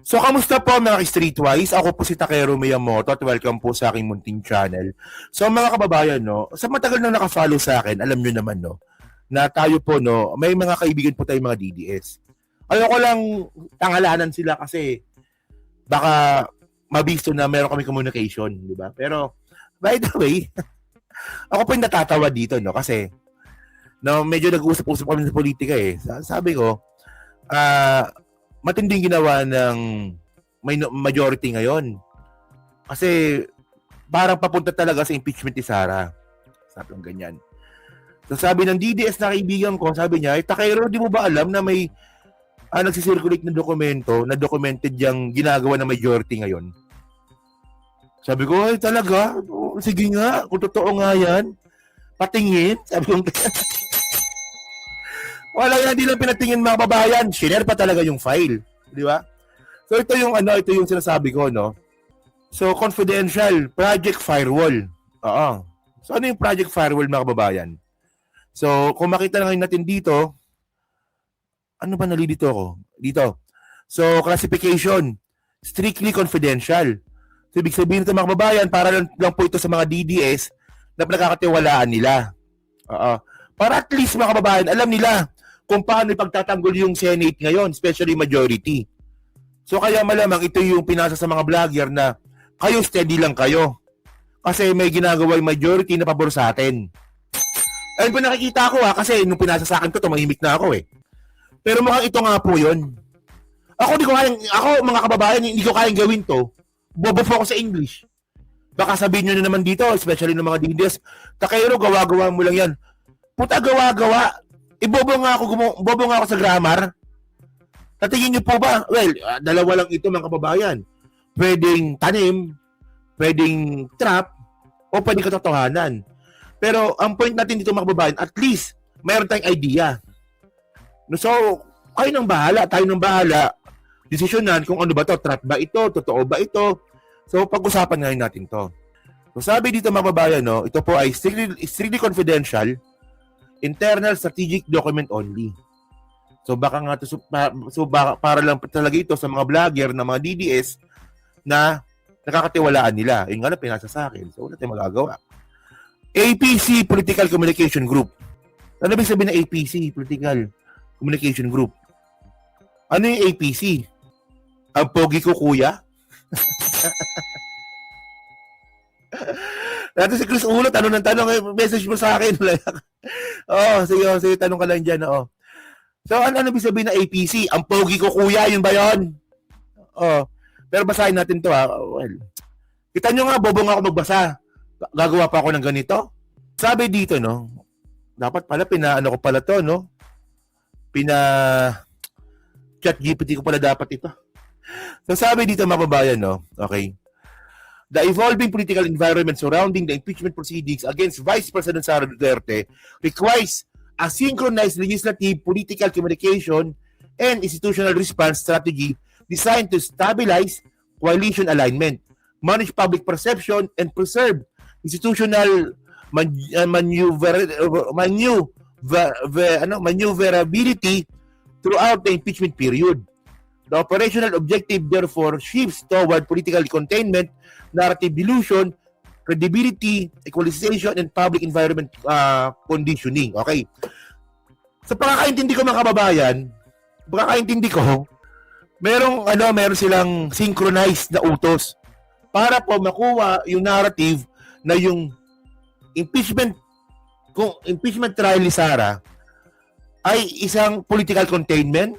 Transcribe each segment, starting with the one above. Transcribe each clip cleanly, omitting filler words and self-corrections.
So, kamusta po mga streetwise? Ako po si Takero Miyamoto at welcome po sa aking munting channel. So, mga kababayan, no, sa matagal na nakafollow sa akin, alam nyo naman, no, na tayo po, no, may mga kaibigan po tayong mga DDS. Ayoko lang tangalanan sila kasi baka mabisto na meron kami communication, di ba? Pero, by the way, ako po yung natatawa dito, no, kasi, no, medyo nag-uusap-usap kami sa politika eh. Sabi ko, matinding ginawa ng majority ngayon. Kasi parang papunta talaga sa impeachment ni Sara. Sabi ng ganyan. So sabi ng DDS na kaibigan ko, sabi niya, Takero, di mo ba alam na may nagsisirculate na dokumento, na documented yung ginagawa ng majority ngayon? Sabi ko, ay talaga? Sige nga, kung totoo nga yan, patingin. Sabi ko, wala yan, hindi lang pinatingin mga babayan. Share pa talaga yung file. Di ba? So ito yung sinasabi ko, no? So confidential, Project Firewall. Oo. So ano yung Project Firewall mga babayan? So kung makita lang natin dito, ano ba nalilito ako? Dito. So classification, strictly confidential. So ibig sabihin ito mga babayan, para lang po ito sa mga DDS na pinagkakatiwalaan nila. Oo. Para at least mga kababayan, alam nila kung paano ipagtatanggol yung Senate ngayon, especially majority. So kaya malamang ito yung pinasa sa mga vlogger na kayo steady lang kayo. Kasi may ginagawa yung majority na pabor sa atin. Ayun po nakikita ko kasi nung pinasa sa akin to, tumahimik na ako eh. Pero mukhang ito nga po yun. Ako mga kababayan, hindi ko kayang gawin to. Bobo po ako sa English. Baka sabihin nyo na naman dito, especially ng mga DDS, Takero, gawa-gawa mo lang yan. Puta, gawa-gawa. Bobo nga ako sa grammar. Tatingin niyo po ba? Well, dalawa lang ito mga kababayan. Pwedeng tanim, pwedeng trap, o pwedeng katotohanan. Pero ang point natin dito mga kababayan, at least mayroon tayong idea. So, tayo nang bahala. Desisyonan kung ano ba to, trap ba ito, totoo ba ito. So, pag-usapan ngayon natin to. So, sabi dito mga kababayan, no, ito po ay strictly confidential, internal strategic document only. So baka nga baka para lang talaga ito sa mga vlogger na mga DDS na nakakatiwalaan nila. Yun nga na pinasa sa akin. So wala tayong magagawa. APC Political Communication Group. Ano ibig sabihin ng APC Political Communication Group? Ano yung APC? Ang pogi ko kuya? Dati si Chris Ulo, tanong ng tanong, message mo sa akin. Sige, tanong ka lang dyan. So, ano ibig sabihin na APC? Ang pogi ko kuya, yun ba yun? Pero basahin natin to Well, kita nyo nga, bobo nga ako magbasa. Gagawa pa ako ng ganito. Sabi dito, no? Dapat pala, ko pala to, no? Chat GPT ko pala dapat ito. So, sabi dito mga babayan, no? Okay. The evolving political environment surrounding the impeachment proceedings against Vice President Sara Duterte requires a synchronized legislative, political communication, and institutional response strategy designed to stabilize coalition alignment, manage public perception, and preserve institutional maneuverability throughout the impeachment period. The operational objective therefore shifts toward political containment, narrative dilution, credibility, equalization, and public environment conditioning. Okay. Sa pagkakaintindi ko mga kababayan, meron silang synchronized na utos para po makuha yung narrative na yung impeachment trial ni Sara ay isang political containment,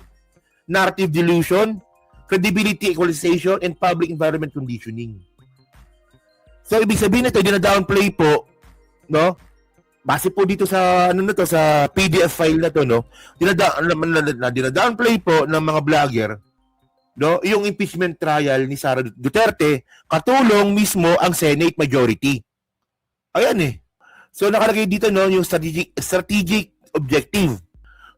narrative delusion, credibility equalization, and public environment conditioning. So, ibig sabihin nito, dina-downplay po, no? Base po dito sa, sa PDF file na to, no? Dina-downplay po ng mga vlogger, no? Yung impeachment trial ni Sara Duterte, katulong mismo ang Senate majority. Ayan eh. So, nakalagay dito, no, yung strategic objective.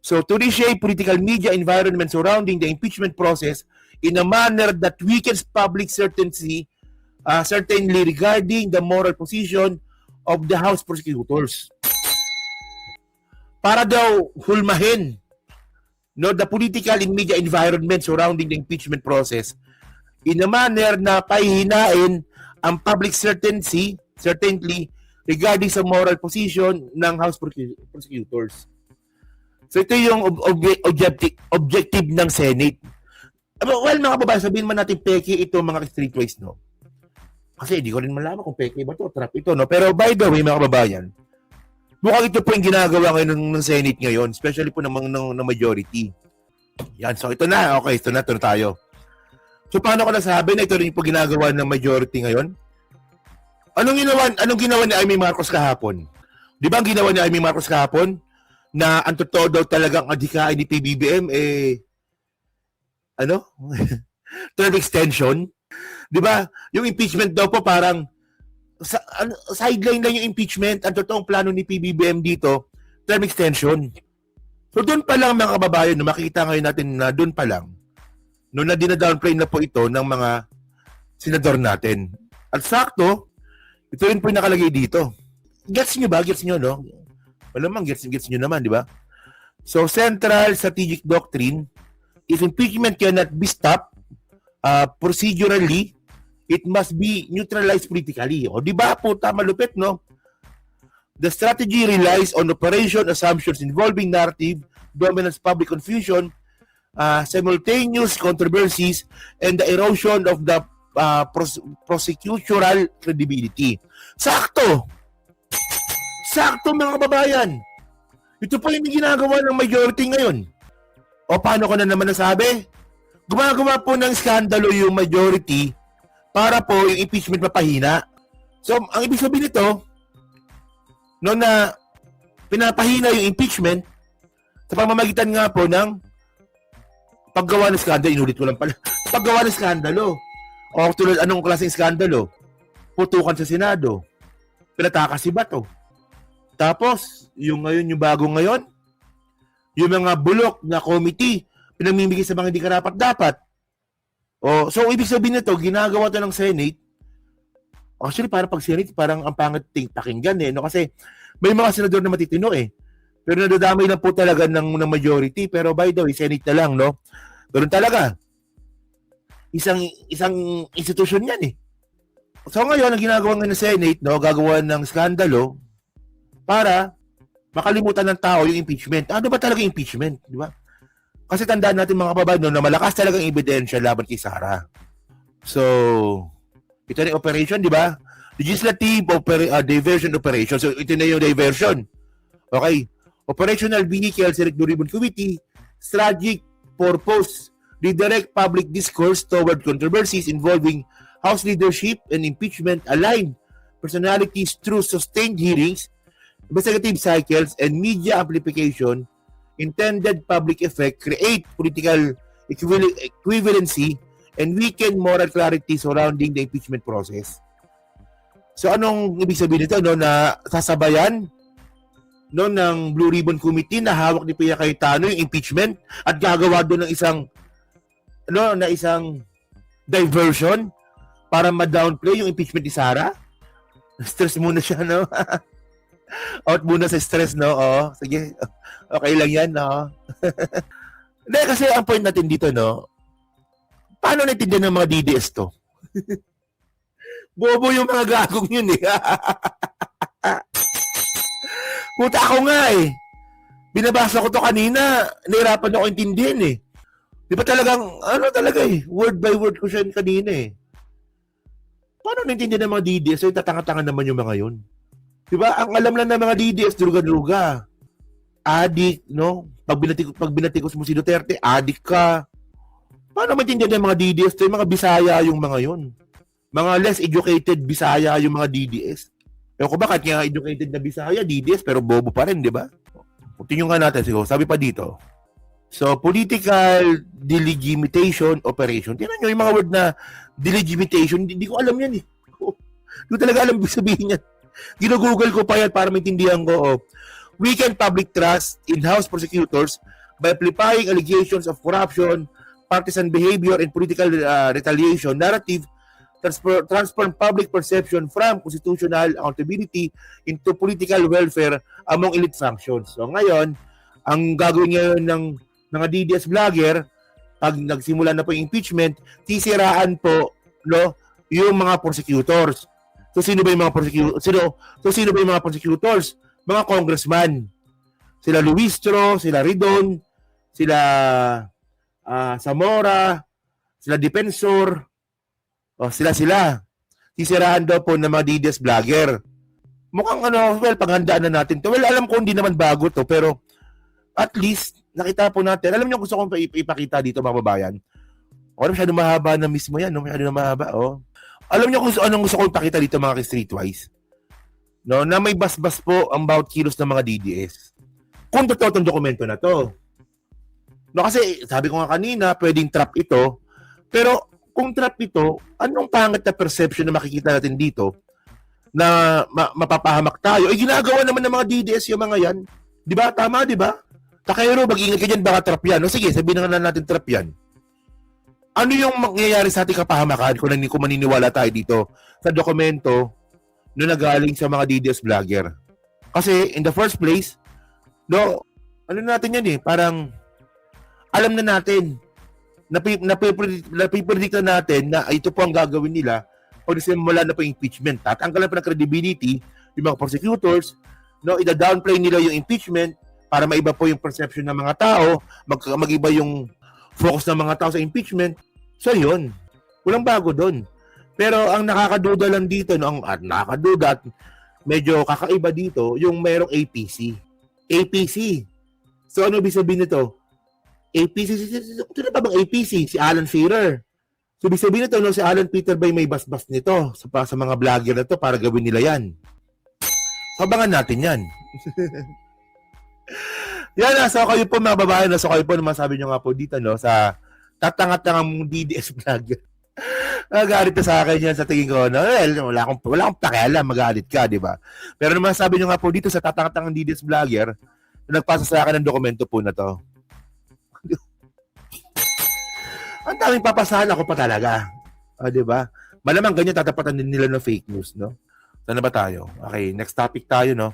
So, to reshape political media environment surrounding the impeachment process in a manner that weakens public certainty, certainly regarding the moral position of the House prosecutors. Para daw hulmahin, no, the political and media environment surrounding the impeachment process in a manner na pahihinain ang public certainty regarding sa moral position ng House prosecutors. So ito yung objective ng Senate. Well, mga kababayan, sabihin man natin peke ito mga streetwise, no? Kasi hindi ko rin malaman kung peke ba ito, trap ito, no? Pero by the way, mga kababayan, mukhang ito po yung ginagawa ngayon ng Senate ngayon, especially po ng majority. Yan, so ito na, okay, ito na tayo. So paano ko nasabi na ito rin po ginagawa ng majority ngayon? Anong ginawa ni Amy Marcos kahapon? Di ba ang ginawa ni Amy Marcos kahapon? Na ang totoo daw talagang adhikain ni PBBM, term extension. Di ba? Yung impeachment daw po parang sideline lang yung impeachment. Ang totoong plano ni PBBM dito, term extension. So doon pa lang mga kababayan, makikita ngayon natin na doon pa lang, noon na dinadownplay na po ito ng mga senador natin. At sakto, ito rin po yung nakalagay dito. Gets nyo ba? Gets nyo, no? Malamang gets nyo naman, di ba? So, central strategic doctrine, if impeachment cannot be stopped procedurally, it must be neutralized politically. O, di ba po, tama lupit, no? The strategy relies on operation assumptions involving narrative, dominance, public confusion, simultaneous controversies, and the erosion of the prosecutorial credibility. Sakto! Sakto mga kababayan. Ito pa yung ginagawa ng majority ngayon. O paano ko na naman nasabi? Gumagawa po ng skandalo yung majority para po yung impeachment mapahina. So, ang ibig sabihin nito, no na pinapahina yung impeachment sa pamamagitan nga po ng paggawa ng skandalo, inulit ko lang pala, paggawa ng skandalo. O tulad anong klaseng skandalo? Putukan sa Senado. Pinatakas si Bato. Tapos, yung bago ngayon, yung mga bulok na committee, pinamimigay sa mga hindi karapat-dapat. So, ibig sabihin nito, ginagawa to ng Senate. Actually, parang pag Senate, parang ang pangit pakinggan no? Kasi may mga senador na matitino Pero nadadamay lang po talaga ng majority. Pero by the way, Senate na lang, no? Pero talaga, isang institusyon yan So ngayon, ang ginagawa ng Senate, no, gagawa ng skandalo, para makalimutan ng tao yung impeachment. Ano ba talaga impeachment? Di ba? Kasi tandaan natin mga kababayan na malakas talagang ebidensya laban kay Sara. So, ito na yung operation, di ba? Legislative diversion operation. So, ito na yung diversion. Okay. Operational Vehicle Select Blue Ribbon Committee, strategic purpose, redirect public discourse toward controversies involving House leadership and impeachment, align personalities through sustained hearings, investigative cycles, and media amplification, intended public effect, create political equivalency, and weaken moral clarity surrounding the impeachment process. So anong ibig sabihin nito? No, na sasabayan ng Blue Ribbon Committee na hawak ni Pia Cayetano yung impeachment at gagawa doon ng isang diversion para ma-downplay yung impeachment ni Sara. Stress muna siya, no? Out muna sa stress, no? Sige. Okay lang yan, no? Hindi, kasi ang point natin dito, no? Paano naintindihan ng mga DDS to? Bobo yung mga gagong yun, Puta ako nga, Binabasa ko to kanina. Nahirapan ako intindihin, Di ba talagang, word by word ko siya kanina, Paano naintindihan ng mga DDS? So, tatanga-tanga naman yung mga yun. Diba? Ang alam lang ng mga DDS, druga-druga. Adik, no? Pag binatikos mo si Duterte, adik ka. Paano maintindihan ng mga DDS? Yung mga Bisaya yung mga yun. Mga less educated Bisaya yung mga DDS. Ewan ko ba, kahit nga educated na Bisaya, DDS, pero bobo pa rin, di ba? Tingnan nga natin, siguro. Sabi pa dito. So, political delegitimatation operation. Tingnan nyo yung mga word na delegitimatation. Hindi ko alam yan, Hindi ko talaga alam sabihin yan. Ginugoogle ko pa yan para maintindihan ko. Weaken public trust in House prosecutors by amplifying allegations of corruption, partisan behavior, and political retaliation narrative, transform public perception from constitutional accountability into political welfare among elite functions. So ngayon, ang gagawin ngayon ng mga DDS vlogger, pag nagsimula na po yung impeachment, sisiraan po, no, yung mga prosecutors. So sino ba yung mga prosecutors? Sino ba yung mga prosecutors? Mga congressman. Sila Luistro, sila Ridon, sila Zamora, sila Defensor, sila. Sisiraan daw po ng mga DDS vlogger. Mukhang paghandaan na natin to. Well, alam ko hindi naman bago to, pero at least nakita po natin. Alam niyo gusto kong ipakita dito mga babayan. Masyado mahaba na mismo yan. Masyado na mahaba. Alam niyo kung anong gusto kong ipakita dito mga streetwise. No, na may basbas po ang bawat kilos ng mga DDS. Kung totoo itong dokumento na to. No, kasi sabi ko nga kanina, pwedeng trap ito. Pero kung trap ito, anong pangit na perception na makikita natin dito na mapapahamak tayo? Ginagawa naman ng mga DDS yung mga yan. Di ba? Tama, di ba? Takayro, mag-ingat ka dyan, baka trap yan. Sige, sabihin na natin trap yan. Ano yung mangyayari sa ating kapahamakan kung maniniwala tayo dito sa dokumento na nagaling sa mga DDS vlogger? Kasi in the first place, no, ano natin yan parang alam na natin, napipredict na natin na ito po ang gagawin nila pag simula na po yung impeachment. Tatanggalan pa ng credibility yung mga prosecutors, no, ida-downplay nila yung impeachment para maiba po yung perception ng mga tao, mag-iba yung focus ng mga tao sa impeachment. So yun, walang bago doon. Pero ang nakakaduda lang dito, no, nakakaduda at medyo kakaiba dito, yung merong APC. APC. So ano ibig sabihin nito? APC, sino ba bang APC? Si Alan Shearer. So, ibig sabihin nito, si Alan Peter Bay may basbas nito sa mga vlogger na to para gawin nila yan. Abangan natin yan. Yan, so kayo po mga babae, so kayo po naman sabi nyo nga po dito, no, sa tatangat-tangang DDS vlogger. Magalit sa akin yan sa tingin ko, no? Well, wala akong pakialam, magalit ka, di ba? Pero naman sabi nyo nga po dito sa tatangat-tangang DDS vlogger, na nagpasa sa akin ng dokumento po na to. Ang daming papasahan ako pa talaga. Di ba? Malamang ganyan tatapatan din nila ng fake news, no? Saan na ba tayo? Okay, next topic tayo, no?